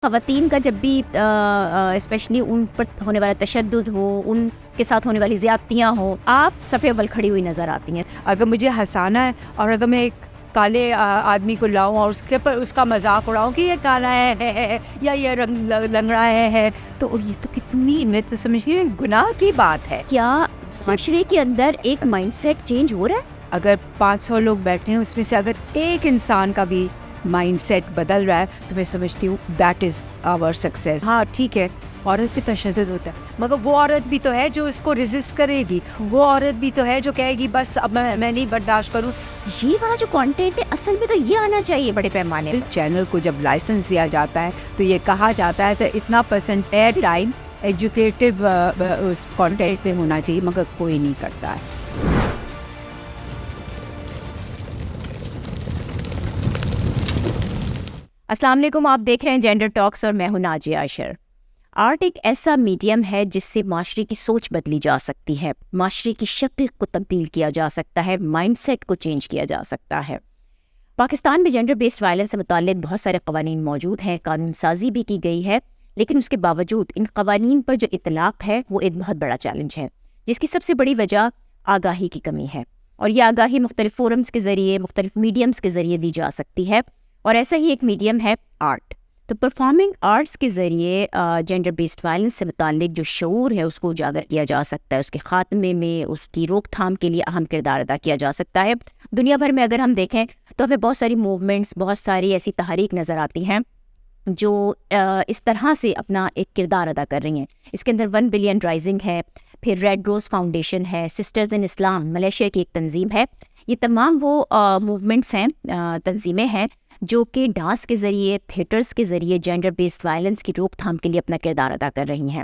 ख़वातीन का जब भी स्पेशली उन पर होने वाला तशद्दुद हो, उनके साथ होने वाली ज़्यादतियाँ हो, आप सफ़े अव्वल खड़ी हुई नज़र आती हैं। अगर मुझे हंसाना है और अगर मैं एक काले आदमी को लाऊं और उसके पर उसका मजाक उड़ाऊं कि ये काला है या ये रंग लंगड़ा है तो ये तो कितनी, मैं तो समझती हूँ गुनाह की बात है। क्या माशरे के अंदर एक माइंडसेट चेंज हो रहा है? अगर 500 लोग बैठे हैं उसमें से अगर एक इंसान का भी माइंडसेट बदल रहा है तो मैं समझती हूँ दैट इज़ आवर सक्सेस। हाँ ठीक है, औरत पे तशद्दुद होता है, मगर वो औरत भी तो है जो इसको रेजिस्ट करेगी, वो औरत भी तो है जो कहेगी बस अब मैं नहीं बर्दाश्त करूँ। ये वाला जो कंटेंट है असल में तो ये आना चाहिए बड़े पैमाने पर। चैनल को जब लाइसेंस दिया जाता है तो ये कहा जाता है तो इतना परसेंटेज टाइम एजुकेटिव उस कंटेंट पे होना चाहिए, मगर कोई नहीं करता है। अस्सलाम वालेकुम, आप देख रहे हैं जेंडर टॉक्स और मैं हूं नाजिया आशर। आर्ट एक ऐसा मीडियम है जिससे माशरे की सोच बदली जा सकती है, माशरे की शक्ल को तब्दील किया जा सकता है, माइंडसेट को चेंज किया जा सकता है। पाकिस्तान में जेंडर बेस्ड वायलेंस से मुताल्लिक बहुत सारे कवानीन मौजूद हैं, कानून साजी भी की गई है, लेकिन उसके बावजूद इन कवानीन पर जो इतलाक़ है वो एक बहुत बड़ा चैलेंज है, जिसकी सबसे बड़ी वजह आगाही की कमी है। और यह आगाही मुख्तलिफ फोरम्स के ज़रिए, मुख्तलिफ मीडियम्स के ज़रिए दी जा सकती है, और ऐसा ही एक मीडियम है आर्ट। तो परफॉर्मिंग आर्ट्स के ज़रिए जेंडर बेस्ड वायलेंस से मुताल्लिक जो शऊर है उसको उजागर किया जा सकता है, उसके ख़ात्मे में, उसकी रोकथाम के लिए अहम किरदार अदा किया जा सकता है। दुनिया भर में अगर हम देखें तो हमें बहुत सारी मूवमेंट्स, बहुत सारी ऐसी तहरीक नज़र आती हैं जो इस तरह से अपना एक किरदार अदा कर रही हैं। इसके अंदर 1 बिलियन राइजिंग है, फिर रेड रोज़ फाउंडेशन है, सिस्टर्स इन इस्लाम मलेशिया की एक तंजीम है। ये तमाम वो मूवमेंट्स हैं, तंजीमें हैं जो कि डांस के ज़रिए, थिएटर्स के ज़रिए जेंडर बेस्ड वायलेंस की रोकथाम के लिए अपना किरदार अदा कर रही हैं।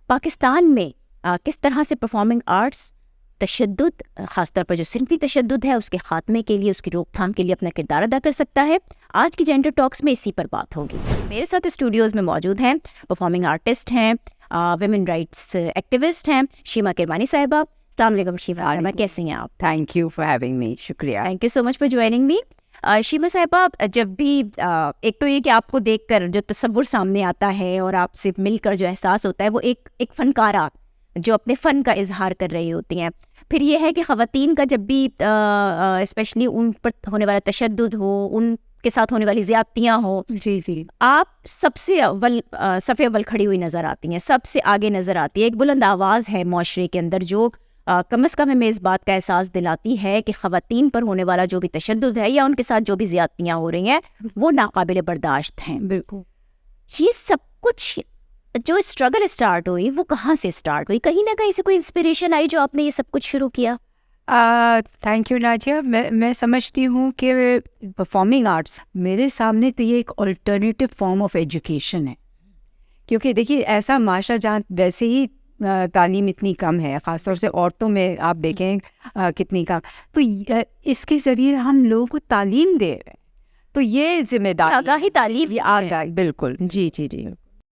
पाकिस्तान में किस तरह से परफॉर्मिंग आर्ट्स तशद्दुद, ख़ासतौर पर जो सिनफी तशद्दुद है, उसके ख़ात्मे के लिए, उसकी रोकथाम के लिए अपना किरदार अदा कर सकता है, आज की जेंडर टॉक्स में इसी पर बात होगी। मेरे साथ स्टूडियोज़ में मौजूद हैं परफॉर्मिंग आर्टिस्ट हैं, वुमेन राइट्स एक्टिविस्ट हैं शीमा किरमानी साहिबा। अस्सलाम वालेकुम शीमा साहिबा, कैसी हैं आप? Thank you for having me. शुक्रिया। Thank you so much for joining me. Sheema Sahiba, जब भी एक तो ये कि आपको देखकर जो तस्वुर सामने आता है और आपसे मिलकर जो एहसास होता है वो एक फ़नकारा जो अपने फ़न का इजहार कर रही होती हैं। फिर ये है कि ख़वातीन का जब भी स्पेशली उन पर होने वाला तशद्दुद हो, उनके साथ होने वाली ज़्यादतियाँ हो, जी आप सबसे अव्वल सफ़े अव्वल खड़ी हुई नज़र आती हैं, सबसे आगे नज़र आती है। एक बुलंद आवाज़ है माशरे के अंदर जो कम अज़ कम हमें इस बात का एहसास दिलाती है कि ख़वातीन पर होने वाला जो भी तशद्दुद है या उनके साथ जो भी ज़्यादतियाँ हो रही हैं वो नाकाबिले बर्दाश्त हैं। बिल्कुल। ये सब कुछ जो स्ट्रगल स्टार्ट हुई वो कहाँ से स्टार्ट हुई? कहीं ना कहीं से कोई इंस्पिरेशन आई जो आपने ये सब कुछ शुरू किया? Thank you Nazia. मैं समझती हूँ कि परफॉर्मिंग आर्ट्स मेरे सामने तो ये एक अल्टरनेटिव फॉर्म ऑफ एजुकेशन है, क्योंकि देखिए ऐसा माशरा जहाँ वैसे ही तालीम इतनी कम है, ख़ासतौर से औरतों में आप देखें कितनी कम, तो इसके ज़रिए हम लोगों को तालीम दे रहे हैं, तो ये जिम्मेदारी आगाही तालीम ये आगाही। बिल्कुल। जी जी जी।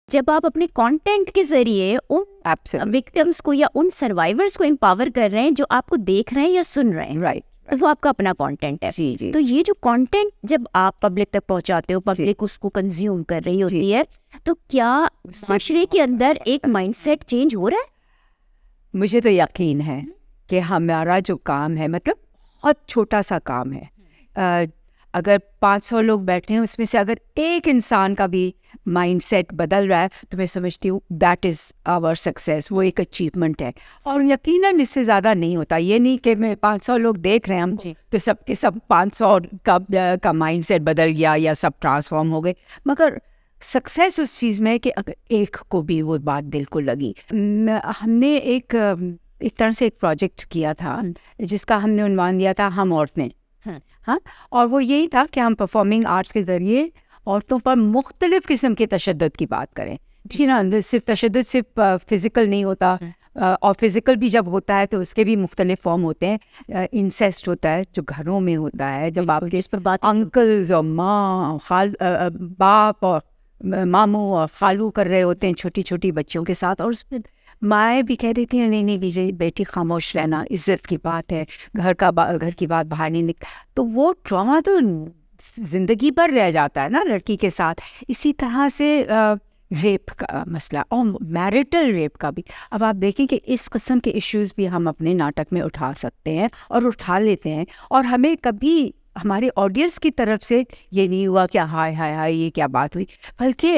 जब आप अपने कंटेंट के जरिए उन विक्टिम्स को या उन सर्वाइवर्स को एम्पावर कर रहे हैं जो आपको देख रहे हैं या सुन रहे हैं, राइट, तो वो आपका अपना कंटेंट है। जी जी। तो ये जो कंटेंट जब आप पब्लिक तक पहुंचाते हो, पब्लिक उसको कंज्यूम कर रही होती है, तो क्या माशरे के अंदर एक माइंडसेट चेंज हो रहा है? मुझे तो यकीन है कि हमारा जो काम है, मतलब बहुत छोटा सा काम है, अगर 500 लोग बैठे हैं उसमें से अगर एक इंसान का भी माइंडसेट बदल रहा है तो मैं समझती हूँ दैट इज़ आवर सक्सेस। वो एक अचीवमेंट है, और यकीनन इससे ज़्यादा नहीं होता। ये नहीं कि मैं 500 लोग देख रहे हैं हम तो सबके सब 500 का माइंडसेट बदल गया या सब ट्रांसफॉर्म हो गए, मगर सक्सेस उस चीज़ में है कि अगर एक को भी वो बात दिल को लगी। हमने एक तरह से एक प्रोजेक्ट किया था जिसका हमने उन्वान दिया था हम औरतें। हाँ, और वो यही था कि हम परफॉर्मिंग आर्ट्स के ज़रिए औरतों पर मुख्तलिफ़ किस्म के तशद्दुद की बात करें। जी ना, सिर्फ तशद्दुद सिर्फ फ़िज़िकल नहीं होता, और फिज़िकल भी जब होता है तो उसके भी मुख्तलिफ फॉर्म होते हैं। इंसेस्ट होता है जो घरों में होता है, जब आपके इस पर बात अंकल्स और माँ बाप और मामू और खालू कर रहे होते हैं छोटी छोटी बच्चियों के साथ, और उसमें माएँ भी कह देती हैं नहीं नहीं बेटी खामोश रहना, इज्जत की बात है, घर की बात बाहर नहीं निकल। तो वो ट्रॉमा तो ज़िंदगी भर रह जाता है ना लड़की के साथ। इसी तरह से रेप का मसला और मैरिटल रेप का भी। अब आप देखें कि इस किस्म के इश्यूज़ भी हम अपने नाटक में उठा सकते हैं और उठा लेते हैं, और हमें कभी हमारे ऑडियंस की तरफ से ये नहीं हुआ कि हाय हाय हाय ये क्या बात हुई, बल्कि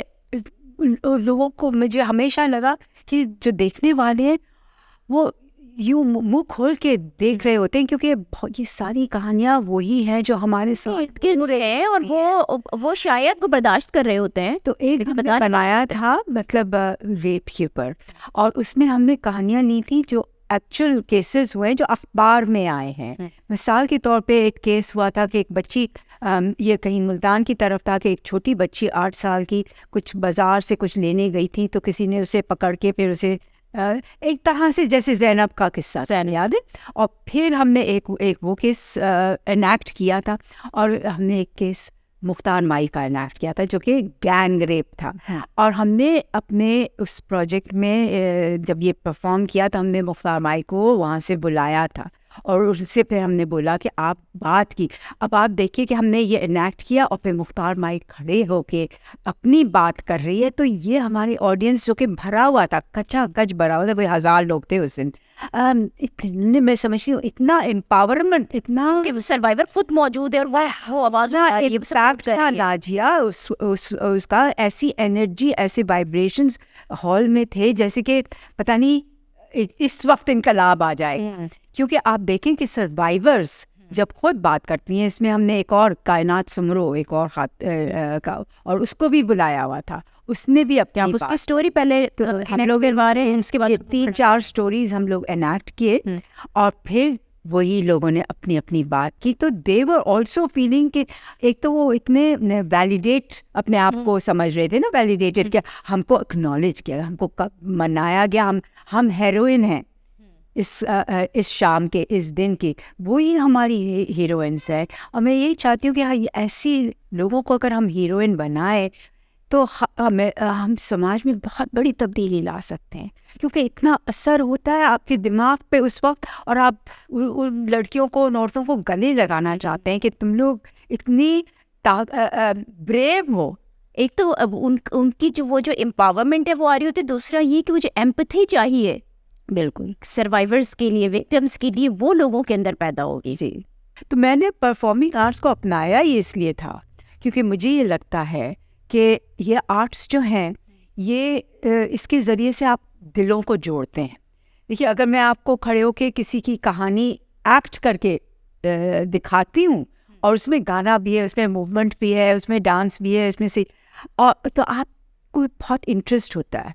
लोगों को, मुझे हमेशा लगा कि जो देखने वाले हैं वो यूँ मुंह खोल के देख रहे होते हैं, क्योंकि ये सारी कहानियाँ वही हैं जो हमारे साथ इर्द गिर्द रहे हैं, और वो शायद वो बर्दाश्त कर रहे होते हैं। तो एक हमने बनाया था मतलब रेप के ऊपर, और उसमें हमने कहानियाँ ली थी जो एक्चुअल केसेस हुए जो अखबार में आए हैं। मिसाल के तौर पे एक केस हुआ था कि एक बच्ची, ये कहीं मुल्तान की तरफ था, कि एक छोटी बच्ची 8 साल की कुछ बाज़ार से कुछ लेने गई थी, तो किसी ने उसे पकड़ के फिर उसे एक तरह से जैसे ज़ैनब का किस्सा याद है, और फिर हमने एक वो केस एनैक्ट किया था, और हमने एक केस मुख्तार माई का एनैक्ट किया था जो कि गैंग रेप था। और हमने अपने उस प्रोजेक्ट में जब ये परफॉर्म किया तो हमने मुख्तार माई को वहाँ से बुलाया था, और उससे फिर हमने बोला कि आप बात की। अब आप देखिए कि हमने ये इनैक्ट किया और फिर मुख्तार माई खड़े होके अपनी बात कर रही है, तो ये हमारे ऑडियंस जो कि भरा हुआ था, कच्चा कच भरा हुआ था, कोई 1000 लोग थे उस दिन। इतने, मैं समझती हूँ इतना एम्पावरमेंट, इतना कि सर्वाइवर खुद मौजूद है और वो आवाज़ था नाजिया, उसका ऐसी एनर्जी, ऐसे वाइब्रेशंस हॉल में थे जैसे कि पता नहीं इस वक्त इनकलाब आ जाए। क्योंकि आप देखें कि सर्वाइवर्स जब खुद बात करती हैं, इसमें हमने एक और कायनात सुमरो, एक और का, और उसको भी बुलाया हुआ था, उसने भी अपनी उसकी स्टोरी पहले हम लोग उसके बाद 3-4 स्टोरीज हम लोग एनैक्ट किए, और फिर वही लोगों ने अपनी अपनी बात की। तो दे वर ऑल्सो फीलिंग कि एक तो वो इतने वैलिडेट अपने आप को समझ रहे थे ना, वैलिडेटेड किया, हमको एक्नॉलेज किया, हमको मनाया गया, हम हेरोइन हैं इस शाम के, इस दिन की, वही हमारी हीरोइंस है। और मैं यही चाहती हूँ कि हाँ, ऐसी लोगों को अगर हम हीरोइन बनाए तो हम समाज में बहुत बड़ी तब्दीली ला सकते हैं, क्योंकि इतना असर होता है आपके दिमाग पे उस वक्त, और आप उन लड़कियों को, उन औरतों को गले लगाना चाहते हैं कि तुम लोग इतनी ब्रेव हो। एक तो अब उनकी जो एम्पावरमेंट है वो आ रही होती है, दूसरा ये कि वो जो एम्पैथी चाहिए बिल्कुल सर्वाइवर्स के लिए, विक्टिम्स के लिए, वो लोगों के अंदर पैदा होगी। जी, तो मैंने परफॉर्मिंग आर्ट्स को अपनाया ही इसलिए था क्योंकि मुझे ये लगता है कि ये आर्ट्स जो हैं ये इसके ज़रिए से आप दिलों को जोड़ते हैं। देखिए, अगर मैं आपको खड़े होके किसी की कहानी एक्ट करके दिखाती हूँ, और उसमें गाना भी है, उसमें मूवमेंट भी है, उसमें डांस भी है, उसमें से, और तो आपको बहुत इंटरेस्ट होता है,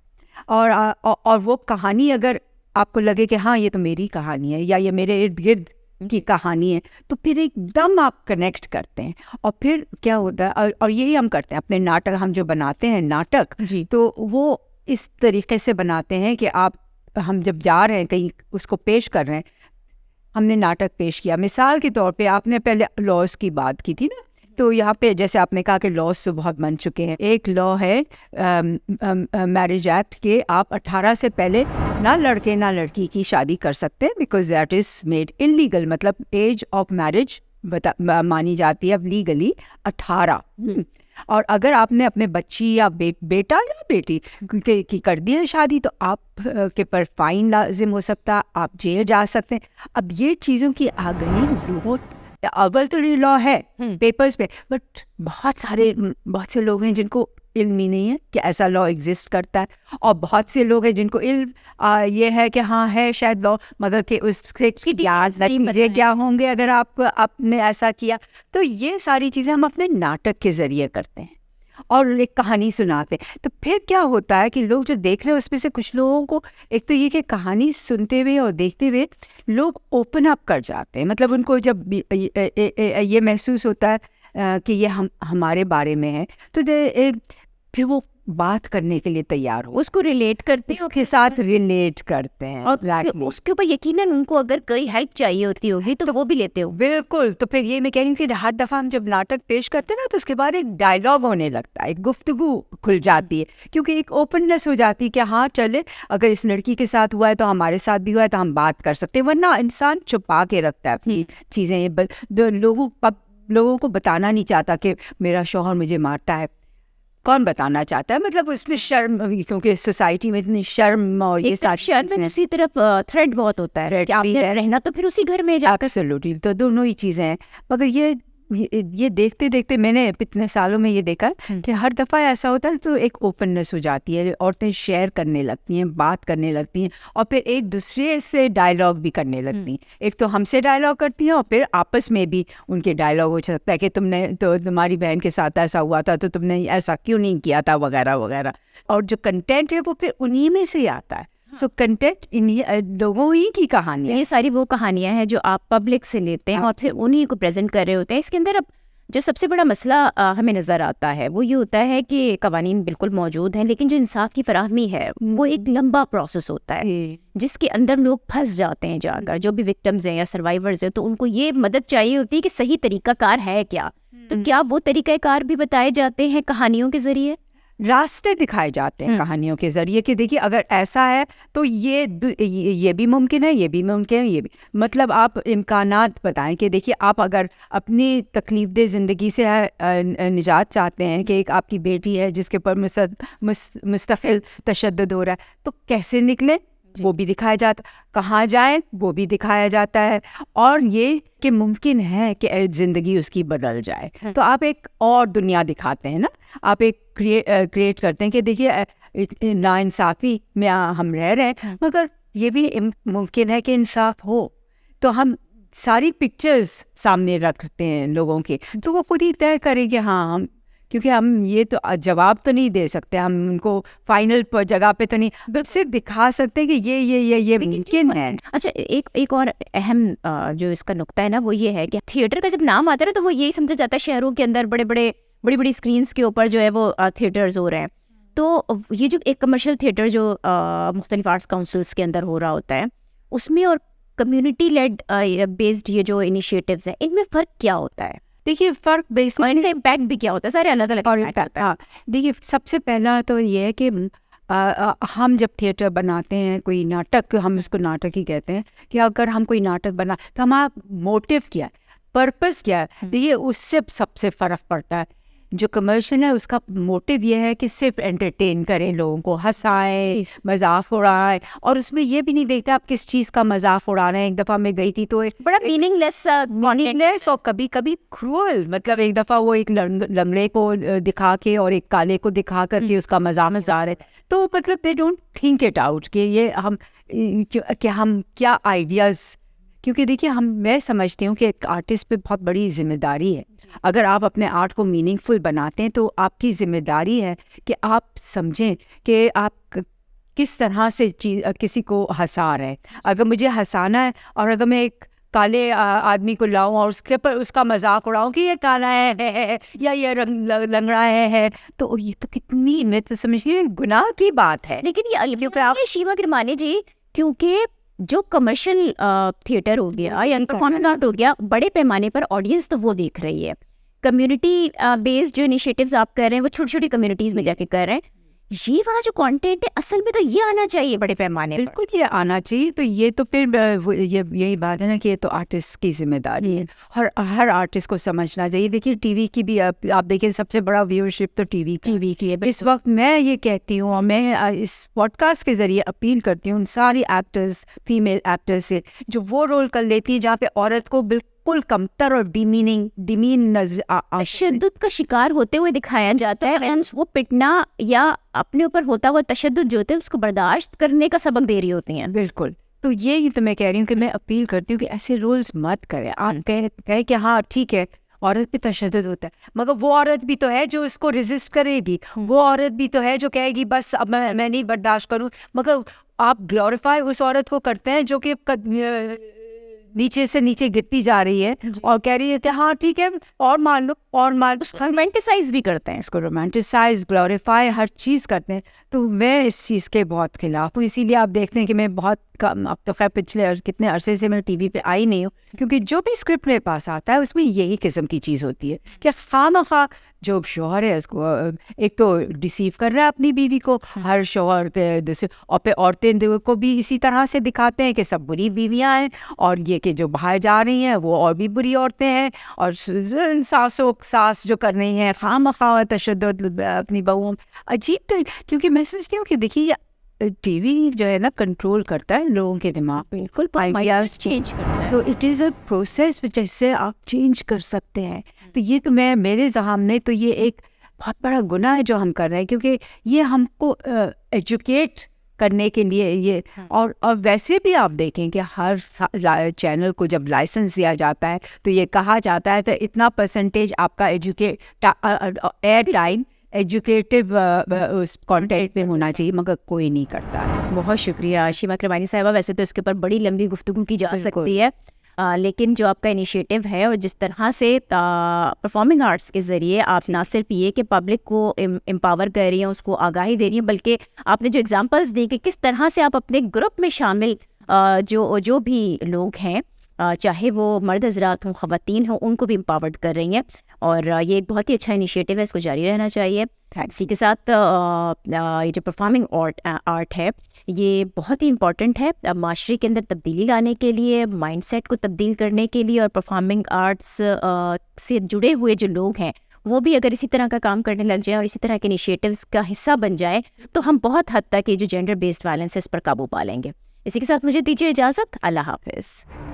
और वो कहानी अगर आपको लगे कि हाँ ये तो मेरी कहानी है, या ये मेरे इर्द गिर्द की कहानी है, तो फिर एकदम आप कनेक्ट करते हैं। और फिर क्या होता है, और यही हम करते हैं अपने नाटक, हम जो बनाते हैं नाटक जी, तो वो इस तरीके से बनाते हैं कि हम जब जा रहे हैं कहीं, उसको पेश कर रहे हैं, हमने नाटक पेश किया। मिसाल के तौर पे आपने पहले लॉज की बात की थी ना, तो यहाँ पे जैसे आपने कहा कि लॉज तो बहुत बन चुके हैं। एक लॉ है मैरिज एक्ट के, आप 18 से पहले ना लड़के ना लड़की की शादी कर सकते हैं, because that is made illegal. मतलब एज ऑफ मैरिज मानी जाती है अब लीगली 18। और अगर आपने अपने बच्ची या बेटा या बेटी की कर दी है शादी, तो आप के पर फाइन लाजिम हो सकता है, आप जेल जा सकते हैं। अब ये चीज़ों की आ गई लोगों, अव्वल तो ये लॉ है पेपर्स पे, बट बहुत से लोग हैं जिनको इल्म ही नहीं है कि ऐसा लॉ एग्जिस्ट करता है, और बहुत से लोग हैं जिनको इल्म ये है कि हाँ है शायद लॉ, मगर कि उसके नतीजे क्या होंगे अगर आपने ऐसा किया। तो ये सारी चीज़ें हम अपने नाटक के ज़रिए करते हैं और एक कहानी सुनाते हैं। तो फिर क्या होता है कि लोग जो देख रहे हैं उसमें से कुछ लोगों को एक तो ये कि कहानी सुनते हुए और देखते हुए लोग ओपन अप कर जाते हैं। मतलब उनको जब ये महसूस होता है कि ये हमारे बारे में है, तो फिर वो बात करने के लिए तैयार हो, उसको रिलेट करते हैं, उसके साथ रिलेट करते हैं, और उसके ऊपर यकीनन उनको अगर कोई हेल्प चाहिए होती होगी तो वो भी लेते हो। बिल्कुल। तो फिर ये मैं कह रही हूँ कि हर दफ़ा हम जब नाटक पेश करते हैं ना, तो उसके बाद एक डायलॉग होने लगता है, एक गुफ्तगू खुल जाती है, क्योंकि एक ओपननेस हो जाती है कि हाँ चले, अगर इस लड़की के साथ हुआ है तो हमारे साथ भी हुआ है, तो हम बात कर सकते हैं। वरना इंसान छुपा के रखता है अपनी चीज़ें। लोगों को बताना नहीं चाहता कि मेरा शौहर मुझे मारता है। कौन बताना चाहता है, मतलब उसमें शर्म, क्योंकि सोसाइटी में इतनी शर्म और ये सारी शर्म में दूसरी तरफ थ्रेट बहुत होता है कि आपने रहना तो फिर उसी घर में जाकर। एब्सोल्युटली, तो दोनों ही चीज़ें हैं। मगर ये देखते देखते मैंने इतने सालों में ये देखा कि हर दफ़ा ऐसा होता है तो एक ओपननेस हो जाती है, औरतें शेयर करने लगती हैं, बात करने लगती हैं, और फिर एक दूसरे से डायलॉग भी करने लगती हैं। एक तो हमसे डायलॉग करती हैं और फिर आपस में भी उनके डायलॉग हो सकता है कि तुमने तो, तुम्हारी बहन के साथ ऐसा हुआ था तो तुमने ऐसा क्यों नहीं किया था, वगैरह वगैरह। और जो कंटेंट है वो फिर उन्हीं में से आता है। सो कंटेंट इन लोगों ही की कहानियाँ, ये सारी वो कहानियां हैं जो आप पब्लिक से लेते हैं और फिर उन्हीं को प्रेजेंट कर रहे होते हैं। इसके अंदर अब जो सबसे बड़ा मसला हमें नज़र आता है वो ये होता है कि कवानीन बिल्कुल मौजूद हैं, लेकिन जो इंसाफ की फराहमी है वो एक लंबा प्रोसेस होता है जिसके अंदर लोग फंस जाते हैं जाकर। जो भी विक्टिम्स हैं या सर्वाइवर्स हैं तो उनको ये मदद चाहिए होती है कि सही तरीकाकार है क्या। तो क्या वो तरीकाकार भी बताए जाते हैं कहानियों के ज़रिए? रास्ते दिखाए जाते हैं कहानियों के जरिए कि देखिए अगर ऐसा है तो ये भी मुमकिन है, ये भी मुमकिन है, ये भी, मतलब आप इम्कानात बताएं कि देखिए आप अगर अपनी तकलीफदेह ज़िंदगी से निजात चाहते हैं कि एक आपकी बेटी है जिसके ऊपर मुस्तकिल तशद्दुद हो रहा है, तो कैसे निकले वो भी दिखाया जाता, कहाँ जाए वो भी दिखाया जाता है, और ये कि मुमकिन है कि ज़िंदगी उसकी बदल जाए। तो आप एक और दुनिया दिखाते हैं ना, आप एक क्रिएट करते हैं कि देखिए नाइंसाफ़ी में हम रह रहे हैं मगर ये भी मुमकिन है कि इंसाफ हो। तो हम सारी पिक्चर्स सामने रखते हैं लोगों के, तो वो खुद ही तय करें कि हाँ हम, क्योंकि हम ये तो जवाब तो नहीं दे सकते, हम उनको फाइनल जगह पे तो नहीं, सिर्फ दिखा सकते हैं कि ये मुमकिन है। अच्छा, एक और अहम जो इसका नुक्ता है ना वो ये है कि थिएटर का जब नाम आता है ना तो वो यही समझा जाता है शहरों के अंदर बड़ी बड़ी स्क्रीन्स के ऊपर जो है वो थिएटर्स हो रहे हैं। तो ये जो एक कमर्शियल थिएटर जो मुख्तलिफ आर्ट्स काउंसिल्स के अंदर हो रहा होता है उसमें और कम्युनिटी लेड बेस्ड ये जो इनिशिएटिव्स हैं इनमें फ़र्क क्या होता है? देखिए फ़र्क बेसिक, और इनका इम्पैक्ट भी क्या होता है? सारे अलग अलग इम्पैक्ट। हाँ, देखिए सबसे पहला तो ये है कि हम जब थिएटर बनाते हैं, कोई नाटक, हम इसको नाटक ही कहते हैं, कि अगर हम कोई नाटक बना तो हमारा मोटिव क्या है, पर्पस क्या है, देखिए उससे सबसे फ़र्क पड़ता है। जो कमर्शियल है उसका मोटिव ये है कि सिर्फ एंटरटेन करें, लोगों को हंसाएं, मजाक उड़ाएं, और उसमें ये भी नहीं देखते आप किस चीज़ का मजाक उड़ा रहे हैं। एक दफ़ा मैं गई थी तो एक बड़ा मीनिंगलेस और कभी कभी क्रूअल, मतलब एक दफ़ा वो एक लंगड़े को दिखा के और एक काले को दिखा करके उसका मजाक मजा रहे, तो मतलब they don't think it out कि ये हम क्या आइडियाज़, क्योंकि देखिए मैं समझती हूँ कि एक आर्टिस्ट पे बहुत बड़ी जिम्मेदारी है। अगर आप अपने आर्ट को मीनिंगफुल बनाते हैं तो आपकी जिम्मेदारी है कि आप समझें कि आप किस तरह से किसी को हंसा रहे हैं। अगर मुझे हंसाना है और अगर मैं एक काले आदमी को लाऊं और उसके पर उसका मजाक उड़ाऊं कि ये काला है या ये लंगड़ा है, तो ये तो कितनी, मैं तो समझती हूँ गुनाह की बात है। लेकिन ये शिवा किरमानी जी, क्योंकि जो कमर्शियल थिएटर हो गया या परफॉर्मिंग आर्ट हो गया, बड़े पैमाने पर ऑडियंस तो वो देख रही है। कम्युनिटी बेस्ड जो इनिशिएटिव्स आप कर रहे हैं वो छोटी छोटी कम्युनिटीज़ में जाके कर रहे हैं। ये वाला जो कंटेंट है असल में तो ये आना चाहिए बड़े पैमाने पर। बिल्कुल ये आना चाहिए। तो ये तो फिर यही बात है ना कि ये तो आर्टिस्ट की जिम्मेदारी है, हर आर्टिस्ट को समझना चाहिए। देखिए टीवी की भी आप देखिए सबसे बड़ा व्यूअरशिप तो टीवी की है इस वक्त। मैं ये कहती हूँ और मैं इस पॉडकास्ट के जरिए अपील करती हूँ उन सारी एक्टर्स, फीमेल एक्टर्स से जो वो रोल कर लेती है जहाँ पे औरत को बिल्कुल कमतर और डिमीन नजर तशद्दुद का शिकार होते हुए दिखाया जाता है। वो पिटना या अपने ऊपर होता हुआ तशद्दुद जो होता है उसको बर्दाश्त करने का सबक दे रही होती हैं। बिल्कुल, तो यही तो मैं कह रही हूँ कि मैं अपील करती हूँ कि ऐसे रोल्स मत करें। आप कहे कि हाँ ठीक है औरत पे तशद्दुद होता है, मगर वो औरत भी तो है जो इसको रेजिस्ट करेगी, वो औरत भी तो है जो कहेगी बस अब मैं नहीं बर्दाश्त करूँ। मगर आप ग्लोरीफाई उस औरत को करते हैं जो कि नीचे से नीचे गिरती जा रही है और कह रही है कि हाँ ठीक है और मान लो और मान लो। रोमांटिसाइज भी करते हैं इसको, रोमांटिसाइज, ग्लोरीफाई, हर चीज़ करते हैं। तो मैं इस चीज़ के बहुत खिलाफ हूँ। इसीलिए आप देखते हैं कि मैं बहुत कम, अब तो खैर पिछले कितने अरसे से मैं टीवी पे आई नहीं हूँ, क्योंकि जो भी स्क्रिप्ट मेरे पास आता है उसमें यही किस्म की चीज़ होती है कि खामखा जो शौहर है उसको एक तो डिसीव कर रहा है अपनी बीवी को, हर शौहर और फिर औरतें को भी इसी तरह से दिखाते हैं कि सब बुरी बीवियाँ हैं और ये कि जो बाहर जा रही हैं वो और भी बुरी औरतें हैं, और सास जो कर रही हैं खामखा तशद्दुद अपनी बहुओं, अजीब। तो क्योंकि मैं समझती हूँ कि देखिए टीवी जो है ना कंट्रोल करता है लोगों के दिमाग, बिल्कुल ideas चेंज करता है। तो इट इज़ अ प्रोसेस जिससे आप चेंज कर सकते हैं। तो ये तो मैं मेरे सामने तो ये एक बहुत बड़ा गुनाह है जो हम कर रहे हैं, क्योंकि ये हमको एजुकेट करने के लिए ये, और वैसे भी आप देखें कि हर चैनल को जब लाइसेंस दिया जाता है तो ये कहा जाता है तो इतना परसेंटेज आपका एयर टाइम एजुकेटिव उस कंटेंट में होना चाहिए, मगर कोई नहीं करता है। बहुत शुक्रिया शीमा करवानी साहिबा। वैसे तो इसके ऊपर बड़ी लंबी गुफ्तगू की जा बिल्कुल। सकती है, लेकिन जो आपका इनिशिएटिव है और जिस तरह से परफॉर्मिंग आर्ट्स के ज़रिए आप ना सिर्फ ये कि पब्लिक को एम्पावर कर रही हैं, उसको आगाही दे रही हैं, बल्कि आपने जो एग्जांपल्स दी कि किस तरह से आप अपने ग्रुप में शामिल जो भी लोग हैं, चाहे वो मर्द हज़रात हों ख़वातीन हों, उनको भी एम्पावर्ड कर रही हैं। और ये एक बहुत ही अच्छा इनिशिएटिव है, इसको जारी रहना चाहिए। इसी के साथ ये जो परफॉर्मिंग आर्ट है ये बहुत ही इम्पॉर्टेंट है माशरे के अंदर तब्दीली लाने के लिए, माइंडसेट को तब्दील करने के लिए। और परफॉर्मिंग आर्ट्स से जुड़े हुए जो लोग हैं वो भी अगर इसी तरह का काम करने लग जाए और इसी तरह के इनिशिएटिव्स का हिस्सा बन जाए तो हम बहुत हद तक ये जो जेंडर बेस्ड वायलेंस है इस पर काबू पा लेंगे। इसी के साथ मुझे दीजिए इजाज़त। अल्लाह हाफ़िज़।